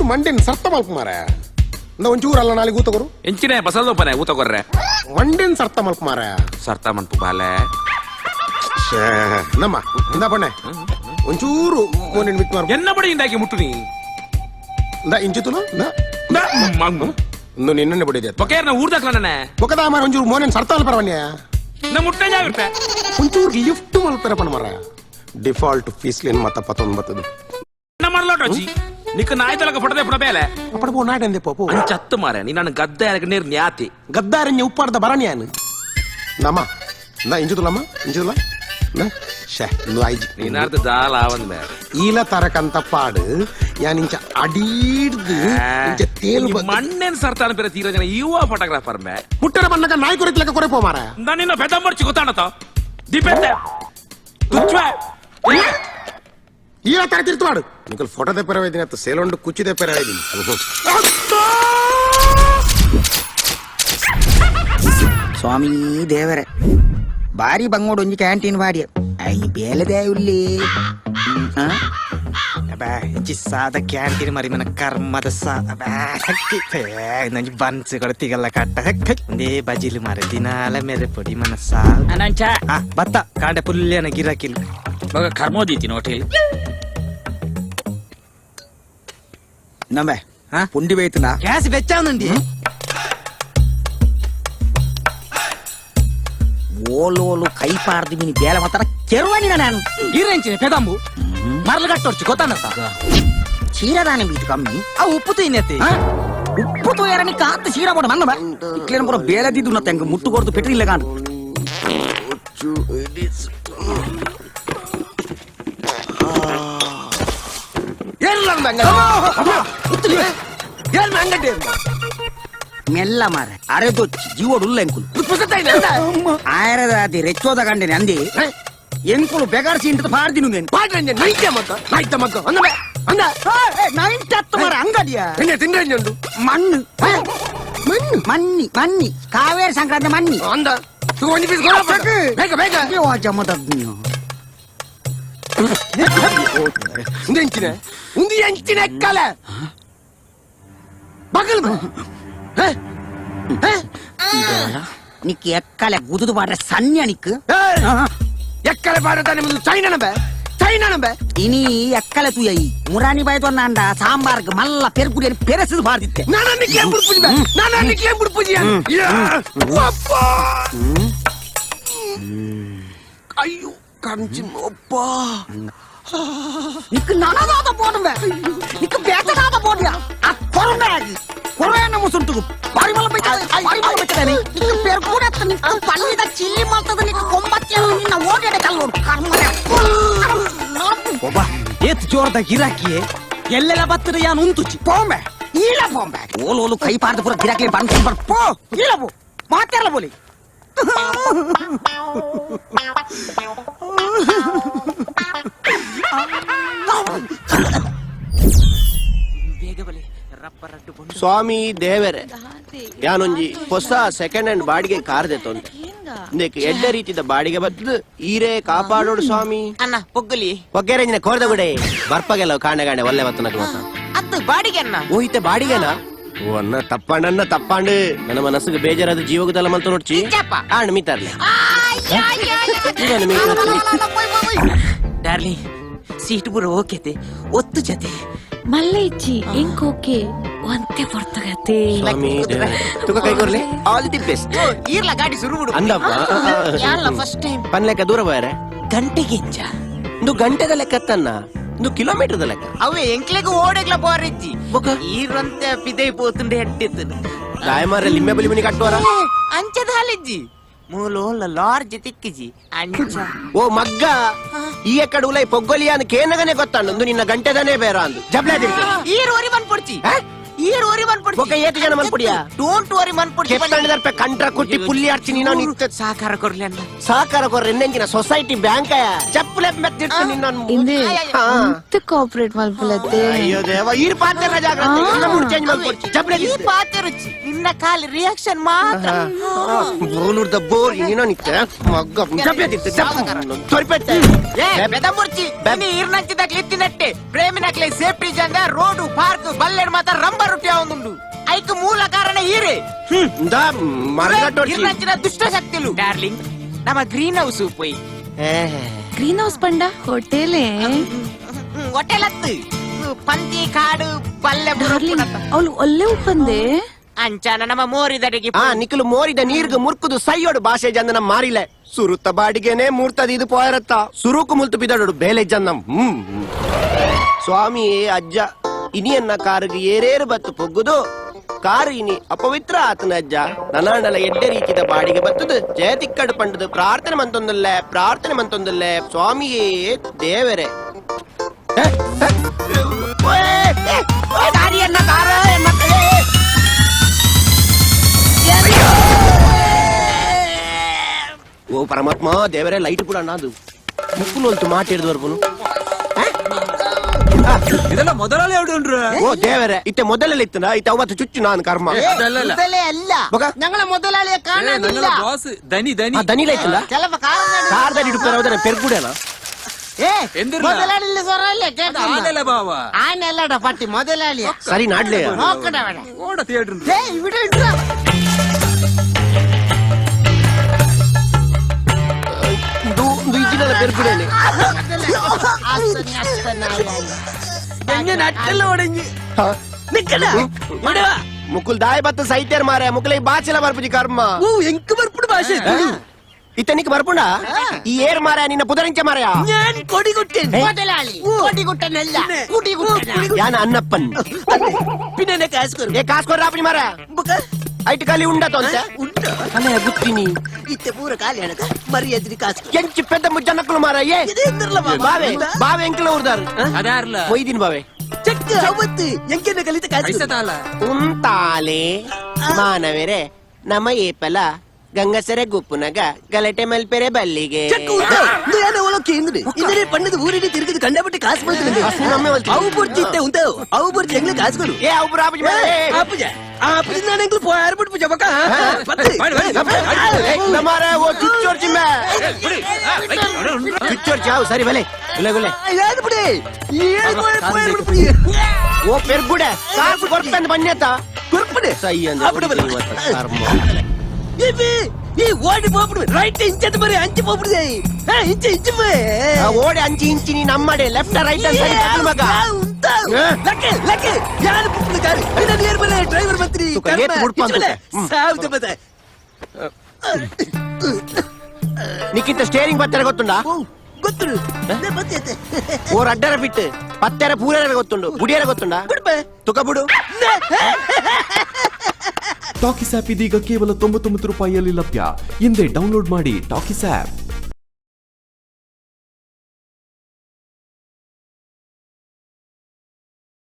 ಮಂಡಿನ ಸರ್ತ ಮಲ್ಕ ಮಾರ ಒಂಚೂರು ಅಲ್ಲ ನಾಳೆ ಊತಗೋರು ಎಂಚಿನ ಬಸಲ್ದೊಪ್ಪನೆ ಊತಗೊರ್ರೆ ಮಂಡಿನ ಸರ್ತ ಮಲ್ಕ ಮಾರ ಸರ್ತ ಮನ್ಪು ಬಾಲೆ ನಮ್ಮ ಇಂದ ಬಣ್ಣೆ ಒಂಚೂರು ಮೋನಿನ ಮಿಟ್ ಮಾರು ಎನ್ನ ಬಡಿ ಇಂದಾಕಿ ಮುಟ್ಟು ನೀ ಇಂಚಿ ತುಲು ಇನ್ನು ನಿನ್ನೆ ಬಡಿದೆ ಬೊಕೇರ್ನ ಊರ್ದಾಕ್ಲ ನನ್ನ ಬೊಕದ ಮಾರ ಒಂಚೂರು ಮೋನಿನ ಸರ್ತ ಅಲ್ಪರವನ್ಯ ನಮ್ಮ ಮುಟ್ಟೆ ಜಾಗಿರ್ತೆ ಒಂಚೂರು ಲಿಫ್ಟ್ ಮಲ್ಪರ ಪಣ ಮಾರ ಡಿಫಾಲ್ಟ್ ಫೀಸ್ಲೇನು ಮತ್ತ 19 ನಮ್ಮ ಮಾಡ್ಲೋಟೋಜಿ ನಿಕ್ಕ ನಾಯ್ತಲಕ ಪಡದೆ ಪಡಬೇಲೆ ಅಪ್ಪಡ ಪೋ ನಾಟಂದೆ ಪೋಪು ಚತ್ತು ಮಾರೆ ನೀ ನನ್ನ ಗದ್ದೆ ನೀರ್ ನ್ಯಾತಿ ಗದ್ದಾರನ್ಯ ಉಪ್ಪಾಡ್ದ ಬರಣ್ಯಾನು ನಮ್ಮ ನಾ ಇಂಜುದುಲಮ್ಮ ಇಂಜುದುಲ ನೀನಾರ್ದ ದಾಲ ಆವಂದ ಈಲ ತರಕಂತ ಪಾಡು ಯಾನಿಂಚ ಅಡೀಡ್ದು ಇಂಚ ತೇಲು ಮಣ್ಣೇನ್ ಸರ್ತಾನ ಬೇರೆ ತೀರ ಜನ ಯುವ ಫೋಟೋಗ್ರಾಫರ್ ಮೇ ಮುಟ್ಟರ ಬಣ್ಣಕ ನಾಯಿ ಕೊರಕ್ಲಕ ಕೊರೆ ಪೋ ಮಾರ ನಾನಿನ್ನ ಬೆದಮರ್ಚಿ ಗೊತ್ತಾಣತ ದಿಪೆತ್ತೆ ತುಚ್ವೆ ಈಲ ತರ ತಿರ್ತಾಡು ನಿಕಲ್ ಫೋಟೋದೆ ಪರವೈದಿನ ಅತ್ತ ಸೇಲೊಂಡು ಕುಚ್ಚಿದೆ ಪರವೈದಿನ ಸ್ವಾಮಿ ದೇವರೇ ಬಾರಿ ಬಂಗೋಡು ಒಂಜಿ ಕ್ಯಾಂಟೀನ್ ಬಾಡಿ ಐ ಬೇಲದೇ ಉಲ್ಲಿ ಸಾದ ಕ್ಯಾಂಟೀನ್ ಮರಿ ಮನ ಕರ್ಮದ ನಂಜಿ ಬನ್ಸ್ ಕೊಡ್ತಿಗಲ್ಲ ಕಟ್ಟ ಬಜಿಲು ಮಾರ ದಿನಾಲ ಮೇರೆ ಪೊಡಿ ಮನಸ್ಸ ಅನಂಚ ಬತ್ತ ಕಾಂಡೆ ಪುಲ್ಯನ ಗಿರಾಕಿಲ್ ಕರ್ಮೋದೀತಿ ಹೋಟೆಲ್ ನಮ್ಮೆ ಪುಂಡಿ ಬೇಯ್ತನಾ ಗ್ಯಾಸ್ ಬೆಚ್ಚವನುಂಡಿ ಓಲೋಲು ಕೈ ಪಾರ್ದು ನೀನು ಬೇಲೆ ಮಾತಾಡ ಕೆರುವನಿನ ನಾನು ಈರೆಂಚಿನ ಪೆದಂಬು ಮರಳು ಕಟ್ಟೊಡ್ಚಿ ಗೊತ್ತಾನತ್ತ ಚೀರದಾನೆ ಬೀತು ಕಮ್ಮಿ ಆ ಉಪ್ಪು ತಿನ್ನತಿ ಉಪ್ಪು ತೋಯರನಿ ಕಾಂತ ಚೀರ ಬೋಡ ಮನ್ನ ಇಕ್ಲೇನ ಪುರ ಬೇಲದಿದ್ದು ನತ್ತ ಹೆಂಗ ಮುಟ್ಟು ಕೊಡ್ದು ಪೆಟ್ರಿ ಇಲ್ಲ ಕಾಣು ಮೆಲ್ಲ ಮಾರ ಅರೆದೊಚ್ಚಿ ಜೀವಡುಲ್ಲ ಎಂಕುಲು ಆಯರದಾದಿ ರೆಚ್ಚೋದ ಕಂಡೇನೆ ಅಂದಿ ಎಂಕುಲು ಬೆಗಾರ್ಸಿ ಇಂಟದ ಪಾಡ್ದಿನು ನೇನು ಅಂಗಡಿಯ ಮಣ್ಣು ಮಣ್ಣಿ ಮಣ್ಣಿ ಕಾವೇರಿ ಸಂಕ್ರಾಂತಿ ಮಣ್ಣಿ ನಿಕ್ ಎಕ್ಕಲೆ ಗುದುದು ಬಾಡ್ರೆ ಸನ್ಯ ನಿಕ್ ಎಕ್ಕಲೆ ಪಾಡತಾನೆ ಮುಂದೆ ಚೈನನಬೆ ಇನಿ ಎಕ್ಕಲೆ ತುಯ್ಯ ಮುರಾನಿ ಬಾಯ್ತು ಅಂದ ಸಾಂಬಾರ್ಗ್ ಮಲ್ಲ ಪೆರ್ಗುಡಿ ಪೆರೆಸದು ಬಾರ್ದಿತ್ತೆ ಅಯ್ಯೋ ಕಂಚಿ ಒಪ್ಪ ನಿಕ್ ನನಗಾದ போடுங்க ನಿಕ್ ಬೇಕದಾದ போடு야 ಆ ಕೊರನಾಗಿ ಕೊರೆಯನ್ನ ಮುಸುಂಟು ಪರಿಮಳ ಬೆಚ್ಚನೆ ನಿಕ್ ಪೆರ್ಗುಡಿ ನಿಕ್ ಪನ್ನಿದ ಚಿಲ್ಲಿ ಮಾಡ್ತದ ನಿಕ್ ಕೊಂಬಚ್ಚೆ ನಿನ್ನ ಓಡಡೆ ಕಲ್ಲೋಡು ಕರ್ಮನೆ ಒಬ್ಬ ಏತ್ ಜೋರದ ಗಿರಾಕಿಯೇ ಎಲ್ಲೆಲ್ಲ ಬತ್ತದ ಯಾನು ಉಂತುಚಿ ಪೋಂಬೆ ಇಲ್ಲ ಪೋಂಬೆ ಓಲೋಲು ಕೈ ಪಾರ್ದು ಪುರ ಗಿರಾಕಿ ಬಂದು ಬರ್ ಪೋ ಇಲ್ಲ ಪೋ ಮಾತೆಲ್ಲ ಬೋಲಿ ಸ್ವಾಮಿ ದೇವರೇ ಯಾನೊಂಜಿ ಹೊಸ ಸೆಕೆಂಡ್ ಹ್ಯಾಂಡ್ ಬಾಡಿಗೆ ಕಾರ್ ದೆತ್ತೊಂದು ಇದಕ್ಕೆ ಎಡ್ಡೆ ರೀತಿದ ಬಾಡಿಗೆ ಬತ್ತದು ಈರೇ ಕಾಪಾಡೋಡು ಸ್ವಾಮಿ ಅಣ್ಣ ಪೊಗ್ಗಲಿ ಒಗ್ಗೆರೆಂಜಿನ ಕೋರ್ದ ಗುಡೆ ಬರ್ಪಗೆಲ್ಲ ಕಾಣೆ ಒಳ್ಳೆ ಬತ್ತನಕ ಅದು ಬಾಡಿಗೆ ಅಣ್ಣ ಓಯ್ತೆ ಬಾಡಿಗೆನಾ ಓ ಅನ್ನ ತಪ್ಪಾಂಡು ನನ್ನ ಮನಸ್ಸಿಗೆ ಬೇಜಾರಾದ ಜೀವಗದಲ್ಲ ಮಂತ ನೋಡ್ಚಿ ಆಣ್ ಮೀತಾರ್ಲೆ ಡಾರ್ಲಿಂಗ್ ಸೀಟ್ ಪೂರ ಓಕೆತೆ ಒತ್ತು ಜತೆ ಮಲ್ಲೆ ಇಚ್ಚಿ ಇಂಕ್ ಓಕೆ ಒಂತೆ ಪೊರ್ತಗತ್ತೆ ಸ್ವಾಮಿ ತುಕ ಕೈ ಕೊರ್ಲೆ ಆಲ್ ದಿ ಬೆಸ್ಟ್ ಈರ್ಲ ಗಾಡಿ ಶುರು ಬಿಡು ಅಂದಪ್ಪ ಯಾರಲ್ಲ ಫಸ್ಟ್ ಟೈಮ್ ಪನ್ಲೆಕ್ಕ ದೂರ ಬಾರೆ ಗಂಟೆಗೆ ಇಂಚ ಇದು ಗಂಟೆದ ಲೆಕ್ಕತ್ತನ್ನ ಇದು ಕಿಲೋಮೀಟರ್ದ ಲೆಕ್ಕ ಅವೇ ಎಂಕ್ಲೆಗ ಓಡೆಗ್ಲ ಬೋರಿಜ್ಜಿ ಈರಂತೆ ಪಿದೈ ಪೋತುಂಡೆ ಹೆಟ್ಟಿತ್ತು ಗಾಯಮಾರ ಲಿಂಬೆ ಬಲಿ ಮನಿ ಕಟ್ಟುವಾರ ಅಂಚದ ಹಾಲಿಜ್ಜಿ ಮೂಲೋಲ ಲಾರ್ಜ್ ತಿಕ್ಕಿಜಿ ಅಂಚ ಓ ಮಗ್ಗ ಈ ಎಕ್ಕಡ ಉಲೈ ಪೊಗ್ಗೊಲಿಯಾನ ಕೇನಗನೆ ಗೊತ್ತಾಂಡು ನಿನ್ನ ಗಂಟೆದನೇ ಬೇರ ಅಂದು ಜಬ್ಲೆ ಈರ್ ಓರಿ ಬಂದ್ ಪೊಡ್ಚಿ ಈರ್ ಓರಿ ಮನ್ಪುಡಿ ಬೊಕ ಏತು ಜನ ಮನ್ಪುಡಿಯ ಡೋಂಟ್ ವರಿ ಮನ್ಪುಡಿ ಕೆತ್ತಂಡಿದರ್ಪೆ ಕಂಟ್ರ ಕುಟ್ಟಿ ಪುಲ್ಲಿ ಆಡ್ಸಿ ನೀನು ನಿಂತ ಸಹಕಾರ ಕೊರ್ಲಿ ಅನ್ನ ಸಹಕಾರ ಕೊರ್ರೆ ಎನ್ನೆಂಚಿನ ಸೊಸೈಟಿ ಬ್ಯಾಂಕ್ ಚಪ್ಪಲೆ ಮೆತ್ತಿಡ್ತು ನಿನ್ನ ಇಂದೆ ಅಂತ ಕೋಆಪರೇಟ್ ಮಲ್ಪಲತ್ತೆ ಅಯ್ಯೋ ದೇವ ಈರ್ ಪಾತ್ರ ಜಾಗ್ರತೆ ಇಲ್ಲ ಮೂಡ್ ಚೇಂಜ್ ಮಾಡ್ಕೊಡ್ತಿ ಚಪ್ಪಲೆ ಈ ಪಾತೆ ರುಚಿ ನಿನ್ನ ಕಾಲಿ ರಿಯಾಕ್ಷನ್ ಮಾತ್ರ ಬೋಲುರ್ದ ಬೋರ್ ನೀನು ನಿಂತ ಮಗ್ಗ ಚಪ್ಪಲೆ ತಿಂತ ಚಪ್ಪಲೆ ತೊರಿಪೆತ್ತೆ ಬೆದಮುರ್ಚಿ ನೀ ಈರ್ನಂಚಿದಾಗ ಲಿತ್ತಿನಟ್ಟೆ ಪ್ರೇಮಿನಕ್ಲೆ ಸೇಫ್ಟಿ ಜಂಗ ರೋಡು ಪಾರ್ಕ್ ಬಲ್ಲೆಡ್ ಮಾತ ರಂಬ ರೊಟ್ಟಿ ಅವನುಂಡು ಐಕ್ ಮೂಲ ಕಾರಣ ಈರೆ ಇಂದ ಮರಗಟ್ಟೋಡ್ಸಿ ಈರ್ನಂಚಿನ ದುಷ್ಟ ಶಕ್ತಿಲು ಡಾರ್ಲಿಂಗ್ ನಮ್ಮ ಗ್ರೀನ್ ಹೌಸ್ ಪೋಯಿ ಗ್ರೀನ್ ಹೌಸ್ ಪಂಡ ಹೋಟೆಲೇ ಹೊಟ್ಟೆಲತ್ತು ಪಂದಿ ಕಾಡು ಪಲ್ಲೆ ಡಾರ್ಲಿಂಗ್ ಅವಳು ಒಳ್ಳೆ ಉಪ್ಪಂದೆ ಅಂಚಾನ ನಮ್ಮ ಮೋರಿದಡಿಗೆ ಆ ನಿಖಲು ಮೋರಿದ ನೀರ್ಗ ಮುರ್ಕುದು ಸೈಯೋಡು ಭಾಷೆ ಜಂದನ ಮಾರಿಲೆ ಸುರುತ್ತ ಬಾಡಿಗೆನೆ ಮೂರ್ತದ ಇದು ಪೋಯರತ್ತ ಸುರುಕು ಮುಲ್ತು ಬಿದಡು ಬೇಲೆ ಜನ್ನಂ ಸ್ವಾಮಿ ಅಜ್ಜ ಇನಿಯನ್ನ ಕಾರಿಗೆ ಏರೇರು ಬತ್ತು ಪೊಗ್ಗುದು ಕಾರು ಇನಿ ಅಪವಿತ್ರ ಆತನ ಅಜ್ಜ ನನಾಂಡಲ ಎಡ್ಡೆ ರೀತಿದ ಬಾಡಿಗೆ ಬತ್ತದು ಜಯತಿಕ್ಕಡು ಪಂಡದು ಪ್ರಾರ್ಥನೆ ಮಂತೊಂದಲ್ಲೇ ಸ್ವಾಮಿಯೇ ದೇವರೇ ದಾರಿಯನ್ನ ಕಾರ ಓ ಪರಮಾತ್ಮ ದೇವರೇ ಲೈಟ್ ಕೂಡ ಅನ್ನದು ಮುಕ್ಕುಲು ಹೊಲ್ತು ಮಾಟಿಡ್ದು ಬರ್ಬನು ಇದೆಲ್ಲ ಮೊದಲೇ ಹೊಡ್ಕೊಂಡ್ರು ಓ ದೇವರೇ ಇತ್ತೆ ಮೊದಲಲ್ಲಿ ಇತ್ತನ ಇತ್ತೆ ಅವತ್ತು ಚುಚ್ಚು ನಾನು ಕರ್ಮ ಮೊದಲೇ ಅಲ್ಲ ಬೊಕ? ഞങ്ങളെ മുതലാളിയെ കാണാനില്ല ಬಾಸ್ ದನಿ ದನಿ ಆ ದನಿಲ ಇತ್ತಲ್ಲ ചിലപ്പോ കാണുന്നുണ്ട് ಕಾರ್ದಲ್ಲಿ ಇಡುತ್ತಾರೆ ಹೌದಾ ಪೆರ್ಗುಡೇನ ഏ എന്തിനാ? മുതലാളിയിലെ സ്വറല്ലേ ಆನೆಲ್ಲ ಬಾವ ആനല്ലടാ പട്ടി മുതലാളിയ ಸರಿ ನಾಡ್ಲೆ നോക്കട വേണം ಓಡ ಥಿಯೇಟರ್ ഏ ഇവിടെ ഇട്ടാ ಇದು ಇಜ್ಜಿನಲ್ಲ ಪೆರ್ಗುಡೇನೆ ನಟ್ಟೆಲ್ಲ ಒಡಂಗಿ ಮುಕುಲ್ ದಾಯ ಬತ್ತ ಸೈತ್ಯರ್ ಮಾರ ಮುಕುಲ ಬಾಚಿಲ ಬರ್ಪುಜಿ ಕರ್ಮ ಓ ಎಂಕ ಬರ್ಪುಡು ಭಾಷೆ ಇತ್ತನಿಕ್ ಬರ್ಪುಂಡ ಈ ಏರ್ ಮಾರ ನಿನ್ನ ಪುದರಿಂಚ ಮಾರಯ ഞാൻ കൊടി കുട്ടൻ മുതലാളി കൊടികുട്ടനല്ല കുടികുട്ടന ಯಾನ ಅನ್ನಪ್ಪನ್ പിന്നെ എന്നെ കാശ് കൊറു ಏ ಕಾಸ್ಕೊರ ರಾಪನಿ ಮಾರ ಐಟ್ ಕಾಲಿ ಉಂಡತ ಅಂತ ಅಲ್ಲ ಗುತ್ತೀನಿ ಇತ್ತೆ ಪೂರ ಖಾಲಿ ಅಣಕ ಮರಿ ಎದ್ರಿ ಕಾಸು ಎಂಚಿ ಪೆದ್ದ ಮುಜ್ಜನಕ್ಕಲು ಮಾರ ಏ ಬಾವೆ ಬಾವೆ ಎಂಕಲ ಊರ್ದಾರು ಅದಾರ್ಲ ಮೊಯ್ದಿನ್ ಬಾವೆ ಚೆಕ್ ಅವತ್ತು ಎಂಕೆನ್ನ ಕಲಿತ ಕಾಸು ಉಂತಾಲೆ ಮಾನವರೇ ನಮ್ಮ ಏಪಲ ಗಂಗಸರ ಗುಪ್ಪುನಗ ಗಲಟೆ ಮಲ್ಪೆರೆ ಬಲ್ಲಿಗೆ ಚೆಕ್ ಉಂಟು ನಾನು ಒಳಕ್ಕೆ ಇಂದ್ರಿ ಇಂದ್ರೆ ಪಣ್ಣದ ಊರಿನ ತಿರುಗಿದ ಕಂಡಪಟ್ಟಿ ಕಾಸು ಮಾಡ್ತೀನಿ ಅವು ಬುರ್ಜಿ ಇತ್ತೆ ಉಂಟು ಅವು ಬುರ್ಜಿ ಎಂಗ್ಲ ಕಾಸು ಕೊಡು ಏ ಅವ್ರು ರಾಪಜಿ ಮಾರ ಆಪುಜ ಆಪುಜ ನಾನು ಎಂಗ್ಲ ಪೋಯಾರ ಬಿಟ್ಟು ಪೂಜ ಬಕ ಮಾರ ಓ ಚುಚ್ಚೋರ್ಚಿ ಮೇ ಚುಚ್ಚೋರ್ಚಿ ಅವು ಸರಿ ಬಲೆ ಗುಲೆ ಗುಲೆ ಯಾರು ಬಿಡಿ ಏನು ಪೋಯಾರ ಬಿಟ್ಟು ಬಿಡಿ ಓ ಪೆರ್ಗುಡೆ ಕಾಸು ಕೊಡ್ಪೆಂದು ಬನ್ಯತ ಕುರ್ಪಡೆ ಸೈ ಅಂದ್ರೆ ಕರ್ಮ ಇವಿ ಈ ಓಡಿ ಹೋಗ್ಬಿಡು ರೈಟ್ ಇಂಚದ ಬರೀ ಅಂಚಿ ಹೋಗ್ಬಿಡಿದೆ ಇಂಚಿ ಇಂಚಿ ಓಡಿ ಅಂಚಿ ಇಂಚಿ ನೀ ನಮ್ಮಡೆ ಲೆಫ್ಟ್ ರೈಟ್ ಅಂತ ಸರಿ ಮಗ ಲಕ್ಕೆ ಲಕ್ಕೆ ಯಾರು ಬಿಟ್ಟು ಕಾರು ಇದನ್ನ ನೇರ್ ಬಲೆ ಡ್ರೈವರ್ ಮಂತ್ರಿ ತುಕ ಏತ್ ಬಿಡ್ಪ ಅಂತ. ಸಾವ್ದು ಬದ ನಿಕ್ಕಿಂತ ಸ್ಟೇರಿಂಗ್ ಬತ್ತರ ಗೊತ್ತುಂಡ ಗೊತ್ತು ಬತ್ತೈತೆ ಓರ್ ಅಡ್ಡರ ಬಿಟ್ಟು ಪತ್ತರ ಪೂರರ ಗೊತ್ತುಂಡು ಬುಡಿಯರ ಗೊತ್ತುಂಡ ಬಿಡ್ಬೆ ತುಕ ಬಿಡು ಟಾಕಿಸ್ ಆಪ್ ಇದೀಗ ಕೇವಲ 99 ರೂಪಾಯಿಯಲ್ಲಿ ಲಭ್ಯ. ಹಿಂದೆ ಡೌನ್ಲೋಡ್ ಮಾಡಿ ಟಾಕಿಸ್ ಆಪ್.